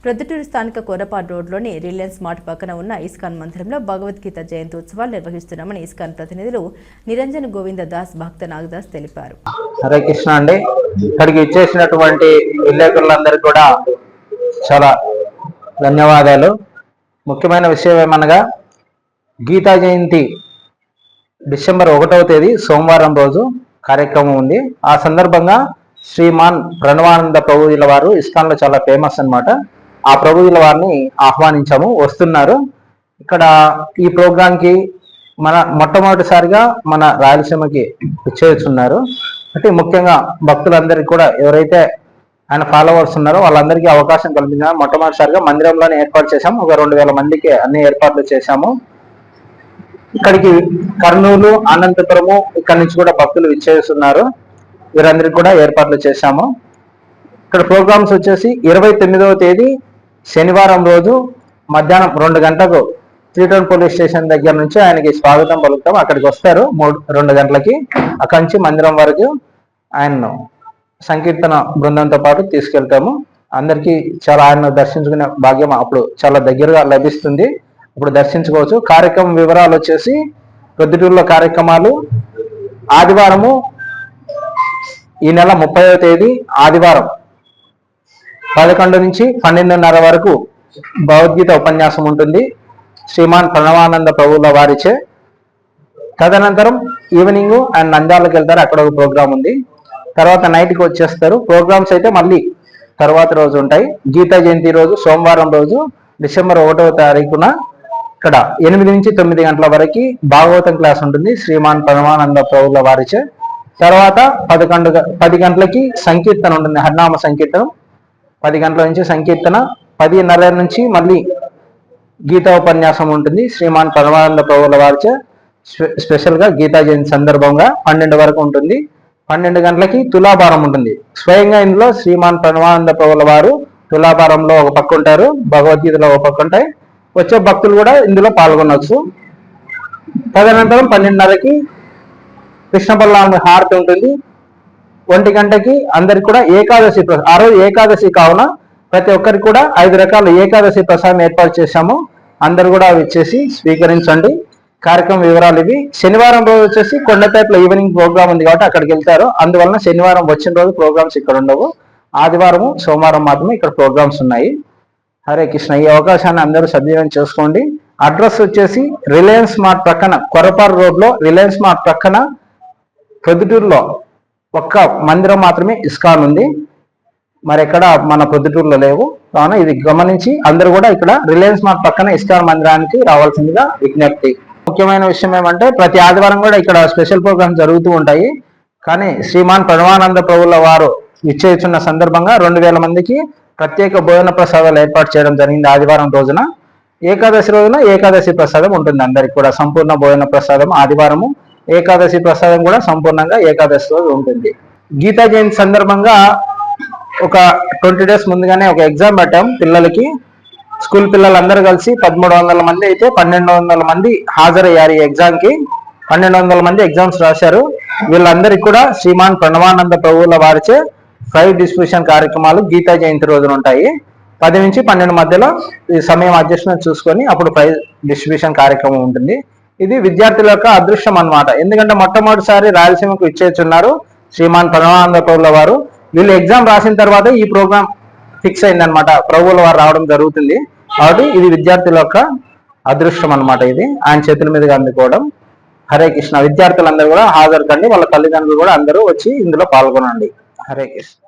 ప్రొద్దుటూరు స్థానిక కోరపాడు రోడ్లోని Reliance mart పక్కన ఉన్న ఇస్కాన్ మందిరంలో భగవద్గీత జయంతి ఉత్సవాలు నిర్వహిస్తున్నామని ఇస్కాన్ ప్రతినిధులు నిరంజన్ గోవింద దాస్ భక్త నాగదాస్ తెలిపారు. హరే కృష్ణ అండి. ఇక్కడికి ఇచ్చేసినటువంటి విలేకరులందరికీ కూడా చాలా ధన్యవాదాలు. ముఖ్యమైన విషయం ఏమనగా గీతా జయంతి డిసెంబర్ 1వ తేదీ సోమవారం రోజు కార్యక్రమం ఉంది. ఆ సందర్భంగా శ్రీమాన్ ప్రణవానంద ప్రభుజీల వారు ఇస్కాన్లో చాలా ఫేమస్ అన్నమాట. ఆ ప్రభుజీల వారిని ఆహ్వానించాము, వస్తున్నారు. ఇక్కడ ఈ ప్రోగ్రాంకి మొట్టమొదటిసారిగా మన రాయలసీమకి వచ్చేస్తున్నారు. అంటే ముఖ్యంగా భక్తులందరికీ కూడా ఎవరైతే ఆయన ఫాలోవర్స్ ఉన్నారో వాళ్ళందరికీ అవకాశం కల్పించాము. మొట్టమొదటిసారిగా మందిరంలోనే ఏర్పాటు చేశాము. ఒక 2000 మందికి అన్ని ఏర్పాట్లు చేశాము. ఇక్కడికి కర్నూలు, అనంతపురము ఇక్కడి నుంచి కూడా భక్తులు విచ్చేస్తున్నారు. వీరందరికీ కూడా ఏర్పాట్లు చేశాము. ఇక్కడ ప్రోగ్రామ్స్ వచ్చేసి 29వ తేదీ శనివారం రోజు మధ్యాహ్నం 2 గంటలకు 3 టౌన్ పోలీస్ స్టేషన్ దగ్గర నుంచి ఆయనకి స్వాగతం పలుకుతాం. అక్కడికి వస్తారు 2 గంటలకి. అక్కడి నుంచి మందిరం వరకు ఆయన్ను సంకీర్తన బృందంతో పాటు తీసుకెళ్తాము. అందరికీ చాలా ఆయన దర్శించుకునే భాగ్యం అప్పుడు చాలా దగ్గరగా లభిస్తుంది. ఇప్పుడు దర్శించుకోవచ్చు. కార్యక్రమం వివరాలు వచ్చేసి ప్రొద్దుటూరులో కార్యక్రమాలు ఆదివారము ఈ నెల 30వ తేదీ ఆదివారం 11 నుంచి 12:30 వరకు భగవద్గీత ఉపన్యాసం ఉంటుంది శ్రీమాన్ ప్రణవానంద ప్రభువుల వారిచే. తదనంతరం ఈవినింగ్ ఆయన నంద్యాలకు వెళ్తారు, అక్కడ ఒక ప్రోగ్రాం ఉంది. తర్వాత నైట్కి వచ్చేస్తారు. ప్రోగ్రామ్స్ అయితే మళ్ళీ తర్వాత రోజు ఉంటాయి. గీతా జయంతి రోజు సోమవారం రోజు డిసెంబర్ 1వ తారీఖున ఇక్కడ 8 నుంచి 9 గంటల వరకు భాగవతం క్లాస్ ఉంటుంది శ్రీమాన్ ప్రణవానంద ప్రభువుల వారిచే. తర్వాత 10 గంటలకి సంకీర్తన ఉంటుంది, హరినామ సంకీర్తనం. 10 గంటల నుంచి సంకీర్తన, 10:30 నుంచి మళ్ళీ గీతా ఉపన్యాసం ఉంటుంది శ్రీమాన్ ప్రణవానంద ప్రభువుల వారిచే. స్పెషల్గా గీతా జయంతి సందర్భంగా 12 వరకు ఉంటుంది. 12 గంటలకి తులాభారం ఉంటుంది. స్వయంగా ఇందులో శ్రీమాన్ ప్రణవానంద ప్రభువుల వారు తులాభారంలో ఒక పక్క ఉంటారు, భగవద్గీతలో ఒక పక్క ఉంటాయి. వచ్చే భక్తులు కూడా ఇందులో పాల్గొనవచ్చు. తదనంతరం 12:30కి కృష్ణ బలరామ హారతి ఉంటుంది. 1 గంటకి అందరికి కూడా ఏకాదశి ఆ రోజు ఏకాదశి కావున ప్రతి ఒక్కరికి కూడా 5 రకాల ఏకాదశి ప్రసాదం ఏర్పాటు చేశాము. అందరు కూడా వచ్చేసి స్వీకరించండి. కార్యక్రమం వివరాలు ఇవి. శనివారం రోజు వచ్చేసి కొండపేటలో ఈవినింగ్ ప్రోగ్రామ్ ఉంది కాబట్టి అక్కడికి వెళ్తారు. అందువలన శనివారం వచ్చిన రోజు ప్రోగ్రామ్స్ ఇక్కడ ఉండవు. ఆదివారము సోమవారం మాత్రమే ఇక్కడ ప్రోగ్రామ్స్ ఉన్నాయి. హరే కృష్ణ. ఈ అవకాశాన్ని అందరూ సద్వినియోగం చేసుకోండి. అడ్రస్ వచ్చేసి రిలయన్స్ మార్ట్ ప్రక్కన, కొరపాడు రోడ్లో రిలయన్స్ మార్ట్ ప్రక్కన ప్రొద్దుటూరులో ఒక్క మందిరం మాత్రమే ఇస్కాన్ ఉంది. మరి ఎక్కడ మన ప్రొద్దుటూరులో లేవు. కావున ఇది గమనించి అందరూ కూడా ఇక్కడ రిలయన్స్ మార్ట్ పక్కన ఇస్కాన్ మందిరానికి రావాల్సిందిగా విజ్ఞప్తి. ముఖ్యమైన విషయం ఏమంటే ప్రతి ఆదివారం కూడా ఇక్కడ స్పెషల్ ప్రోగ్రామ్స్ జరుగుతూ ఉంటాయి. కానీ శ్రీమాన్ ప్రణవానంద ప్రభువుల వారు విచ్చేస్తున్న సందర్భంగా 2000 మందికి ప్రత్యేక భోజన ప్రసాదాలు ఏర్పాటు చేయడం జరిగింది. ఆదివారం రోజున ఏకాదశి రోజున ఏకాదశి ప్రసాదం ఉంటుంది అందరికి కూడా, సంపూర్ణ భోజన ప్రసాదం. ఆదివారము ఏకాదశి ప్రసాదం కూడా సంపూర్ణంగా ఏకాదశి రోజు ఉంటుంది. గీతా జయంతి సందర్భంగా ఒక 20 డేస్ ముందుగానే ఒక ఎగ్జామ్ పెట్టాం పిల్లలకి. స్కూల్ పిల్లలందరూ కలిసి 1300 మంది అయితే 1200 మంది హాజరయ్యారు ఈ ఎగ్జామ్కి. 1200 మంది ఎగ్జామ్స్ రాశారు. వీళ్ళందరికీ కూడా శ్రీమాన్ ప్రణవానంద ప్రభువుల వారిచే ప్రైజ్ డిస్ట్రిబ్యూషన్ కార్యక్రమాలు గీతా జయంతి రోజున ఉంటాయి. 10 నుంచి 12 మధ్యలో ఈ సమయం అడ్జస్ట్మెంట్ చూసుకొని అప్పుడు ప్రైజ్ డిస్ట్రిబ్యూషన్ కార్యక్రమం ఉంటుంది. ఇది విద్యార్థుల యొక్క అదృష్టం అన్నమాట. ఎందుకంటే మొట్టమొదటిసారి రాయలసీమకు ఇచ్చేస్తున్నారు శ్రీమాన్ ప్రణవానంద ప్రభువుల వారు. వీళ్ళు ఎగ్జామ్ రాసిన తర్వాత ఈ ప్రోగ్రామ్ ఫిక్స్ అయిందనమాట, ప్రభువుల వారు రావడం జరుగుతుంది. కాబట్టి ఇది విద్యార్థుల యొక్క అదృష్టం అన్నమాట. ఇది ఆయన చేతుల మీదుగా అందుకోవడం. హరే కృష్ణ. విద్యార్థులందరూ కూడా హాజరు కండి, వాళ్ళ తల్లిదండ్రులు కూడా అందరూ వచ్చి ఇందులో పాల్గొనండి. హరే కృష్ణ.